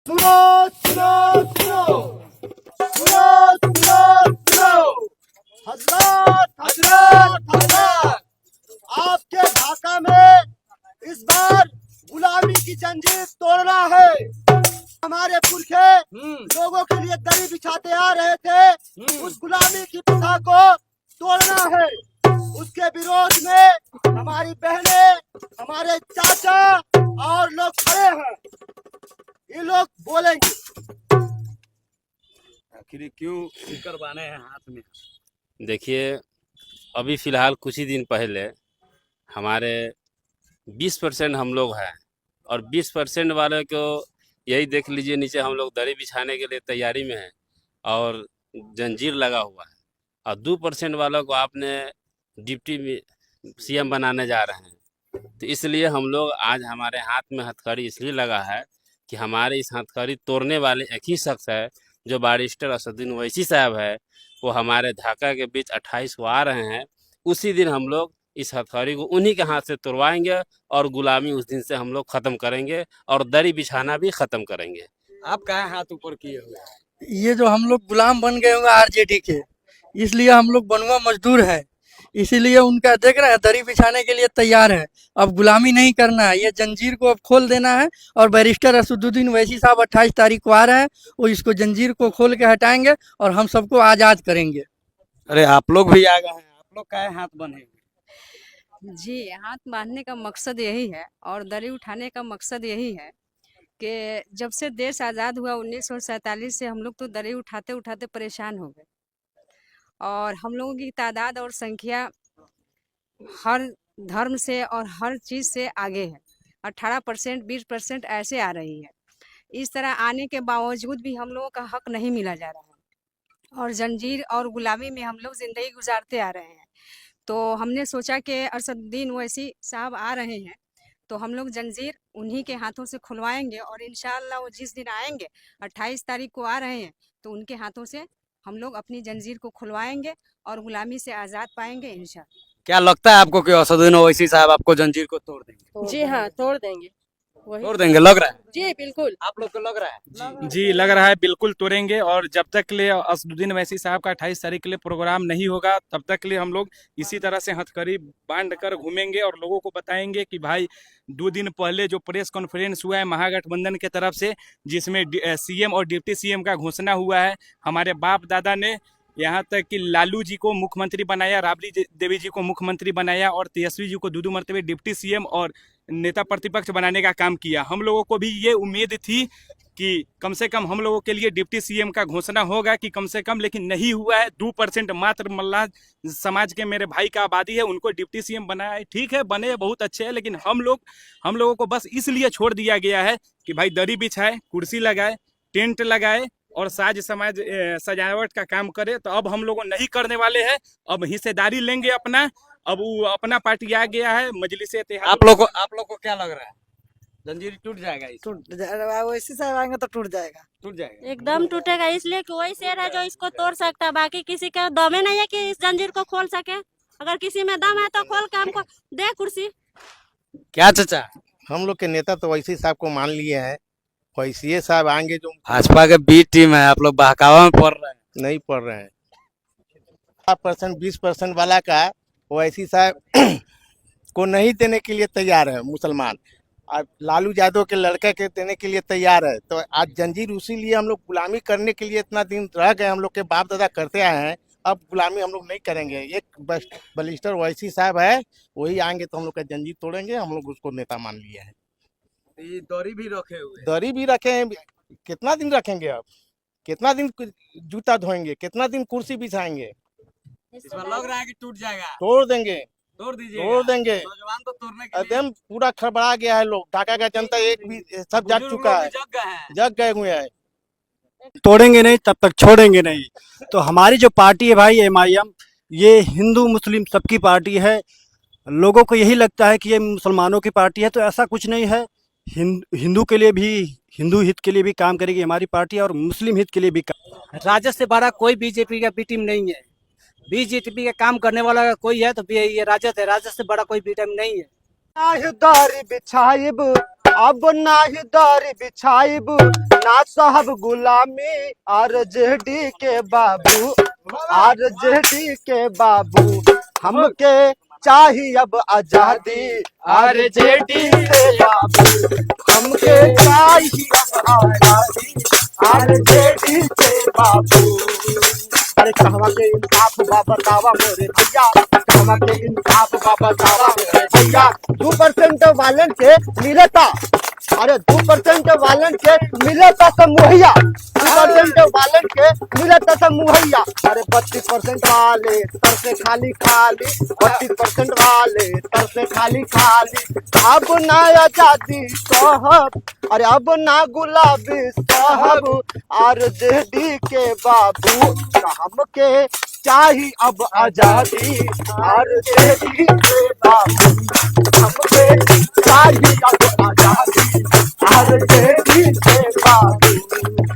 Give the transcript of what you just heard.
सुनो सुनो सुनो सुनो सुनो सुनो हजरत हजरत हजरत, आपके ढाका में इस बार गुलामी की जंजीर तोड़ना है। हमारे पुरखे लोगों के लिए दरी बिछाते आ रहे थे, उस गुलामी की प्रथा को तोड़ना है। उसके विरोध में हमारी बहनें, हमारे चाचा और लोग खड़े हैं। ये लोग बोलेंगे। आखिर क्यों करवाने हैं हाथ में? देखिए, अभी फ़िलहाल कुछ ही दिन पहले हमारे 20% हम लोग हैं और 20% वाले को यही देख लीजिए, नीचे हम लोग दरी बिछाने के लिए तैयारी में हैं और जंजीर लगा हुआ है। और 2% वालों को आपने डिप्टी सीएम बनाने जा रहे हैं। तो इसलिए हम लोग आज हमारे हाथ में हथकड़ी इसलिए लगा है कि हमारे इस हथकड़ी तोड़ने वाले एक ही शख्स है, जो बैरिस्टर असदुद्दीन ओवैसी साहब है। वो हमारे ढाका के बीच 28 को आ रहे हैं। उसी दिन हम लोग इस हथकड़ी को उन्हीं के हाथ से तुड़वाएंगे और गुलामी उस दिन से हम लोग ख़त्म करेंगे और दरी बिछाना भी ख़त्म करेंगे। आप कहाँ हाथ ऊपर किए हुए हैं? ये जो हम लोग गुलाम बन गए होंगे आरजेडी के, इसलिए हम लोग बनुआ मजदूर हैं, इसीलिए उनका देख रहे हैं दरी बिछाने के लिए तैयार है। अब गुलामी नहीं करना है, ये जंजीर को अब खोल देना है। और बैरिस्टर असदुद्दीन ओवैसी साहब 28 तारीख को आ रहे हैं, वो इसको जंजीर को खोल के हटाएंगे और हम सबको आज़ाद करेंगे। अरे आप लोग भी आ गए हैं, आप लोग कहाँ हाथ बने हुए? जी, हाथ बांधने का मकसद यही है और दरी उठाने का मकसद यही है कि जब से देश आज़ाद हुआ 1947 से हम लोग तो दरी उठाते उठाते परेशान हो गए और हम लोगों की तादाद और संख्या हर धर्म से और हर चीज़ से आगे है। 18% 20% ऐसे आ रही है। इस तरह आने के बावजूद भी हम लोगों का हक नहीं मिला जा रहा है और जंजीर और गुलामी में हम लोग ज़िंदगी गुजारते आ रहे हैं। तो हमने सोचा कि असदुद्दीन ओवैसी साहब आ रहे हैं तो हम लोग जंजीर उन्हीं के हाथों से खुलवाएंगे और इंशाअल्लाह वो जिस दिन आएंगे 28 तारीख को आ रहे हैं तो उनके हाथों से हम लोग अपनी जंजीर को खुलवाएंगे और गुलामी से आज़ाद पाएंगे इंशाअल्लाह। क्या लगता है आपको कि असदुद्दीन ओवैसी साहब आपको जंजीर को तोड़ देंगे? जी हाँ, तोड़ देंगे। तोड़ देंगे लग रहा है? जी बिल्कुल। आप लोग को लग रहा है? जी लग रहा है, बिल्कुल तोड़ेंगे। और जब तक के लिए असदुद्दीन ओवैसी साहब का 28 तारीख के लिए प्रोग्राम नहीं होगा, तब तक के लिए हम लोग इसी तरह से हथकड़ी बांध कर घूमेंगे और लोगों को बताएंगे कि भाई 2 दिन पहले जो प्रेस कॉन्फ्रेंस हुआ है महागठबंधन के तरफ से, जिसमें सीएम और डिप्टी सीएम का घोषणा हुआ है, हमारे बाप दादा ने यहाँ तक कि लालू जी को मुख्यमंत्री बनाया, राबड़ी देवी जी को मुख्यमंत्री बनाया और तेजस्वी जी को 2 मरतबे डिप्टी सीएम और नेता प्रतिपक्ष बनाने का काम किया। हम लोगों को भी ये उम्मीद थी कि कम से कम हम लोगों के लिए डिप्टी सीएम का घोषणा होगा कि कम से कम, लेकिन नहीं हुआ है। 2% मात्र मल्लाह समाज के मेरे भाई का आबादी है, उनको डिप्टी सीएम बनाया है। ठीक है, बने बहुत अच्छे हैं, लेकिन हम लोगों को बस इसलिए छोड़ दिया गया है कि भाई दरी बिछाए, कुर्सी लगाए, टेंट लगाए और सजावट का काम करे। तो अब हम लोग नहीं करने वाले हैं, अब हिस्सेदारी लेंगे अपना। अब वो अपना पार्टी आ गया है मजलिस इत्तेहाद। आप लोग को क्या लग रहा है? जंजीर टूट जाएगा? टूट जाएगा, वैसे साहब आएंगे तो टूट जाएगा। टूट जाएगा एकदम टूटेगा, इसलिए कि वही शेर है जो इसको तोड़ सकता है, बाकी किसी का दम ही नहीं है कि इस जंजीर को खोल सके। अगर किसी में दम है तो खोल के हमको दे कुर्सी। क्या चाचा? हम लोग के नेता तो वैसे साहब को मान लिए हैं, वैसे साहब आएंगे जो भाजपा के बी टीम है, आप लोग बहकावा में पड़ रहे हैं। नहीं पढ़ रहे हैं। 5% 20% वाला का वैसी साहब को नहीं देने के लिए तैयार है मुसलमान, और लालू यादव के लड़के के देने के लिए तैयार है। तो आज जंजीर उसी लिए हम लोग गुलामी करने के लिए इतना दिन रह गए, हम लोग के बाप दादा करते आए हैं। अब गुलामी हम लोग नहीं करेंगे। एक बैरिस्टर ओवैसी साहब है, वही आएंगे तो हम लोग का जंजीर तोड़ेंगे। हम लोग उसको नेता मान लिए हैं। ये दरी भी रखे हुए हैं। दरी भी रखे हैं, कितना दिन रखेंगे? अब कितना दिन जूता धोएंगे, कितना दिन कुर्सी बिछाएंगे? इसमें लग रहा है कि टूट जाएगा। तोड़ देंगे, तोड़ दीजिए। तोड़ देंगे। नौजवान तो तोड़ने के लिए एकदम पूरा खड़बड़ा गया है लोग। ढाका का जनता एक भी सब जाग चुका है, जग गए हैं। जग गए हुए हैं। तोड़ेंगे नहीं तब तक छोड़ेंगे नहीं। तो हमारी जो पार्टी है भाई MIM, ये हिंदू मुस्लिम सबकी पार्टी है। लोगों को यही लगता है कि ये मुसलमानों की पार्टी है, तो ऐसा कुछ नहीं है। हिंदू के लिए भी, हिंदू हित के लिए भी काम करेगी हमारी पार्टी और मुस्लिम हित के लिए भी काम। राजद से बड़ा कोई बीजेपी का बी टीम नहीं है। बीजेपी का काम करने वाला कोई है तो ये राजद है, राजद से बड़ा कोई बी टीम नहीं है। दरी बिछाइब अब नाही दरी बिछाइब ना साहब गुलामी आरजेडी के बाबू, आरजेडी के बाबू हमके चाहिए अब आजादी आरजेडी के बाबू, हमके चाहिए अब आजादी आरजेडी के बाबू। अरे कहवा के इंसाफ बाबा दावा मोरे भैया, कहवा के इंसाफ बाबा दावा मोरे भैया। 2% वालन के मिलता, अरे 2% वालन के मिलता सब मुहैया, 2% वालन के मिलता सब मुहैया। अरे 32% वाले तर से खाली खाली, 32% वाले तर से खाली खाली। अब ना आजादी साहब, अरे अब ना गुलाबी साहब आरजेडी के बाबू, हमके चाहिए अब आजादी आरजेडी के बाबू, हमके चाहिए अब आजादी आरजेडी के बाबू।